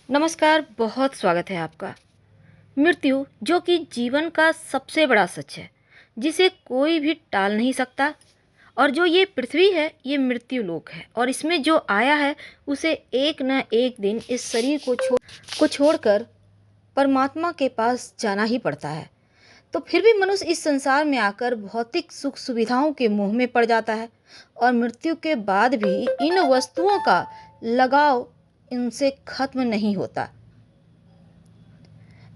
नमस्कार, बहुत स्वागत है आपका। मृत्यु जो कि जीवन का सबसे बड़ा सच है, जिसे कोई भी टाल नहीं सकता। और जो ये पृथ्वी है, ये मृत्यु लोक है और इसमें जो आया है उसे एक न एक दिन इस शरीर को छोड़कर परमात्मा के पास जाना ही पड़ता है। तो फिर भी मनुष्य इस संसार में आकर भौतिक सुख सुविधाओं के मोह में पड़ जाता है और मृत्यु के बाद भी इन वस्तुओं का लगाव इनसे खत्म नहीं होता।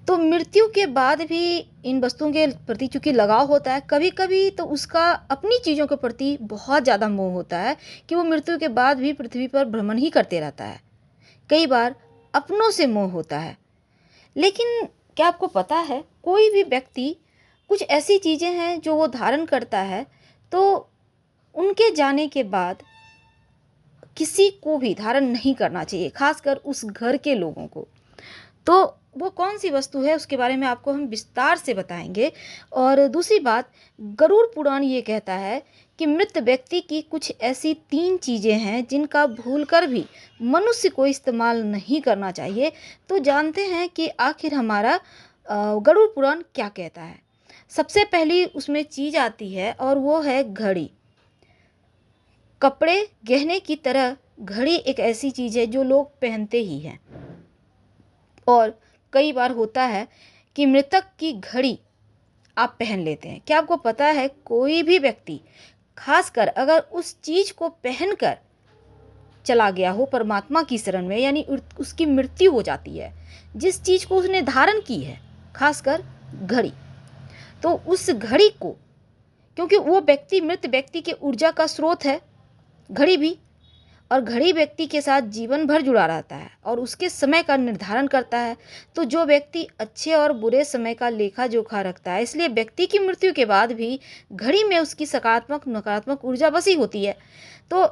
तो मृत्यु के बाद भी इन वस्तुओं के प्रति चूंकि लगाव होता है, कभी कभी तो उसका अपनी चीज़ों के प्रति बहुत ज़्यादा मोह होता है कि वो मृत्यु के बाद भी पृथ्वी पर भ्रमण ही करते रहता है। कई बार अपनों से मोह होता है। लेकिन क्या आपको पता है, कोई भी व्यक्ति कुछ ऐसी चीज़ें हैं जो वो धारण करता है, तो उनके जाने के बाद किसी को भी धारण नहीं करना चाहिए, खासकर उस घर के लोगों को। तो वो कौन सी वस्तु है उसके बारे में आपको हम विस्तार से बताएंगे। और दूसरी बात, गरुड़ पुराण ये कहता है कि मृत व्यक्ति की कुछ ऐसी 3 चीज़ें हैं जिनका भूलकर भी मनुष्य को इस्तेमाल नहीं करना चाहिए। तो जानते हैं कि आखिर हमारा गरुड़ पुराण क्या कहता है। सबसे पहली उसमें चीज़ आती है और वो है घड़ी। कपड़े गहने की तरह घड़ी एक ऐसी चीज़ है जो लोग पहनते ही हैं। और कई बार होता है कि मृतक की घड़ी आप पहन लेते हैं। क्या आपको पता है, कोई भी व्यक्ति खासकर अगर उस चीज़ को पहनकर चला गया हो परमात्मा की शरण में, यानी उसकी मृत्यु हो जाती है, जिस चीज़ को उसने धारण की है, खासकर घड़ी, तो उस घड़ी को, क्योंकि वो व्यक्ति मृत व्यक्ति के ऊर्जा का स्रोत है घड़ी भी, और घड़ी व्यक्ति के साथ जीवन भर जुड़ा रहता है और उसके समय का निर्धारण करता है। तो जो व्यक्ति अच्छे और बुरे समय का लेखा जोखा रखता है, इसलिए व्यक्ति की मृत्यु के बाद भी घड़ी में उसकी सकारात्मक नकारात्मक ऊर्जा बसी होती है। तो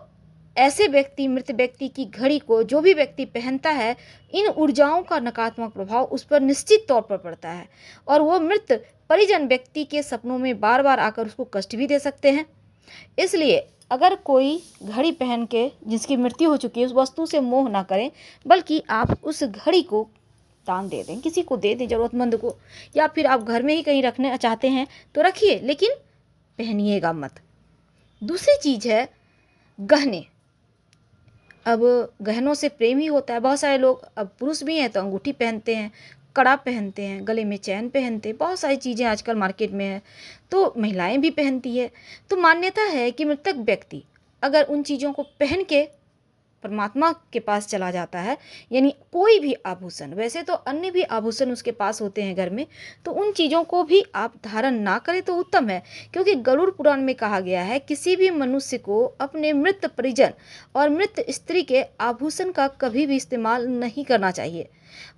ऐसे व्यक्ति, मृत व्यक्ति की घड़ी को जो भी व्यक्ति पहनता है, इन ऊर्जाओं का नकारात्मक प्रभाव उस पर निश्चित तौर पर पड़ता है और वो मृत परिजन व्यक्ति के सपनों में बार बार आकर उसको कष्ट भी दे सकते हैं। इसलिए अगर कोई घड़ी पहन के जिसकी मृत्यु हो चुकी है, उस वस्तु से मोह ना करें, बल्कि आप उस घड़ी को दान दे दें, किसी को दे दें, ज़रूरतमंद को, या फिर आप घर में ही कहीं रखना चाहते हैं तो रखिए, लेकिन पहनिएगा मत। दूसरी चीज़ है गहने। अब गहनों से प्रेम ही होता है। बहुत सारे लोग, अब पुरुष भी हैं तो अंगूठी पहनते हैं, कड़ा पहनते हैं, गले में चैन पहनते हैं, बहुत सारी चीज़ें आजकल मार्केट में है, तो महिलाएं भी पहनती है। तो मान्यता है कि मृतक व्यक्ति अगर उन चीज़ों को पहन के परमात्मा के पास चला जाता है, यानी कोई भी आभूषण, वैसे तो अन्य भी आभूषण उसके पास होते हैं घर में, तो उन चीज़ों को भी आप धारण ना करें तो उत्तम है। क्योंकि गरुड़ पुराण में कहा गया है, किसी भी मनुष्य को अपने मृत परिजन और मृत स्त्री के आभूषण का कभी भी इस्तेमाल नहीं करना चाहिए।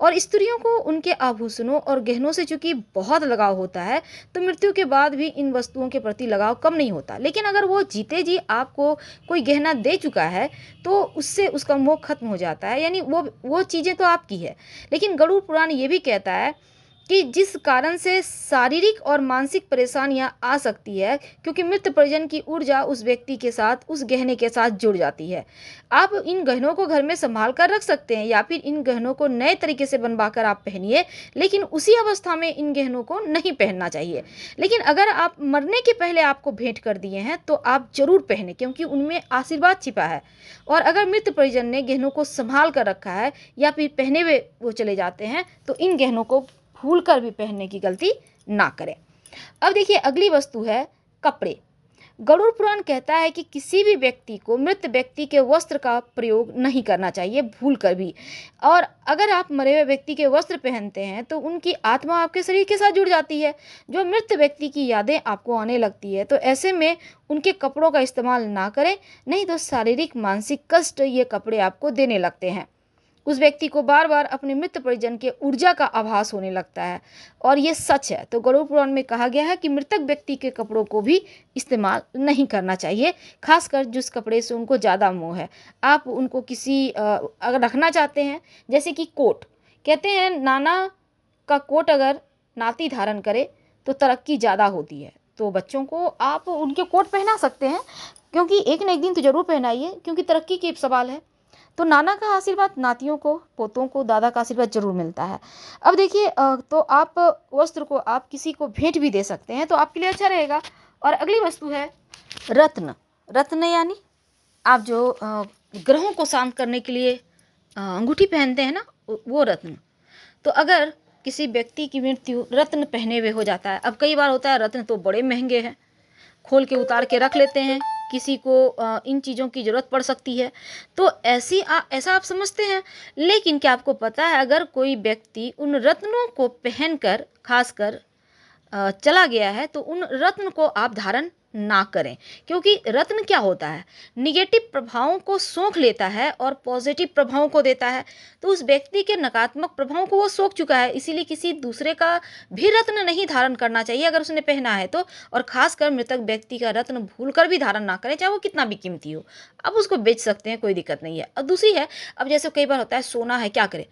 और स्त्रियों को उनके आभूषणों और गहनों से चूंकि बहुत लगाव होता है, तो मृत्यु के बाद भी इन वस्तुओं के प्रति लगाव कम नहीं होता। लेकिन अगर वो जीते जी आपको कोई गहना दे चुका है, तो उससे उसका मोह खत्म हो जाता है, यानी वो चीज़ें तो आपकी है। लेकिन गरुड़ पुराण ये भी कहता है कि जिस कारण से शारीरिक और मानसिक परेशानियां आ सकती है, क्योंकि मृत परिजन की ऊर्जा उस व्यक्ति के साथ, उस गहने के साथ जुड़ जाती है। आप इन गहनों को घर में संभाल कर रख सकते हैं या फिर इन गहनों को नए तरीके से बनवा कर आप पहनिए, लेकिन उसी अवस्था में इन गहनों को नहीं पहनना चाहिए। लेकिन अगर आप मरने के पहले आपको भेंट कर दिए हैं तो आप जरूर पहने, क्योंकि उनमें आशीर्वाद छिपा है। और अगर मृत परिजन ने गहनों को संभाल कर रखा है या फिर पहने हुए वो चले जाते हैं, तो इन गहनों को भूल कर भी पहनने की गलती ना करें। अब देखिए, अगली वस्तु है कपड़े। गरुड़ पुराण कहता है कि किसी भी व्यक्ति को मृत व्यक्ति के वस्त्र का प्रयोग नहीं करना चाहिए, भूल कर भी। और अगर आप मरे हुए व्यक्ति के वस्त्र पहनते हैं तो उनकी आत्मा आपके शरीर के साथ जुड़ जाती है, जो मृत व्यक्ति की यादें आपको आने लगती है। तो ऐसे में उनके कपड़ों का इस्तेमाल ना करें, नहीं तो शारीरिक मानसिक कष्ट ये कपड़े आपको देने लगते हैं। उस व्यक्ति को बार बार अपने मृत परिजन के ऊर्जा का आभास होने लगता है, और ये सच है। तो गरुड़ पुराण में कहा गया है कि मृतक व्यक्ति के कपड़ों को भी इस्तेमाल नहीं करना चाहिए, खासकर जिस कपड़े से उनको ज़्यादा मोह है। आप उनको किसी अगर रखना चाहते हैं, जैसे कि कोट, कहते हैं नाना का कोट अगर नाती धारण करे तो तरक्की ज़्यादा होती है। तो बच्चों को आप उनके कोट पहना सकते हैं, क्योंकि एक न एक दिन तो ज़रूर पहनाइए, क्योंकि तरक्की के सवाल है। तो नाना का आशीर्वाद नातियों को, पोतों को दादा का आशीर्वाद जरूर मिलता है। अब देखिए तो आप वस्त्र को आप किसी को भेंट भी दे सकते हैं, तो आपके लिए अच्छा रहेगा। और अगली वस्तु है रत्न। रत्न यानी आप जो ग्रहों को शांत करने के लिए अंगूठी पहनते हैं ना, वो रत्न। तो अगर किसी व्यक्ति की मृत्यु रत्न पहने हुए हो जाता है, अब कई बार होता है रत्न तो बड़े महंगे हैं, खोल के उतार के रख लेते हैं, किसी को इन चीज़ों की ज़रूरत पड़ सकती है, तो ऐसा आप समझते हैं। लेकिन क्या आपको पता है, अगर कोई व्यक्ति उन रत्नों को पहनकर खासकर चला गया है, तो उन रत्न को आप धारण ना करें, क्योंकि रत्न क्या होता है, निगेटिव प्रभावों को सोख लेता है और पॉजिटिव प्रभावों को देता है। तो उस व्यक्ति के नकारात्मक प्रभावों को वो सोख चुका है, इसीलिए किसी दूसरे का भी रत्न नहीं धारण करना चाहिए अगर उसने पहना है तो। और खासकर मृतक व्यक्ति का रत्न भूलकर भी धारण ना करें, चाहे वो कितना भी कीमती हो। अब उसको बेच सकते हैं, कोई दिक्कत नहीं है। और दूसरी है, अब जैसे कई बार होता है सोना है, क्या करें,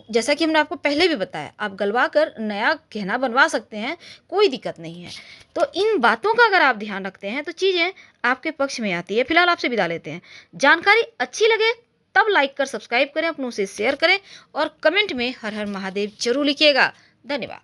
जैसा कि हमने आपको पहले भी बताया, आप गलवा कर नया गहना बनवा सकते हैं, कोई दिक्कत नहीं है। तो इन बातों का अगर आप ध्यान रखते हैं तो चीज़ें आपके पक्ष में आती है। फिलहाल आपसे विदा लेते हैं। जानकारी अच्छी लगे तब लाइक कर सब्सक्राइब करें, अपनों से शेयर करें और कमेंट में हर हर महादेव जरूर लिखिएगा। धन्यवाद।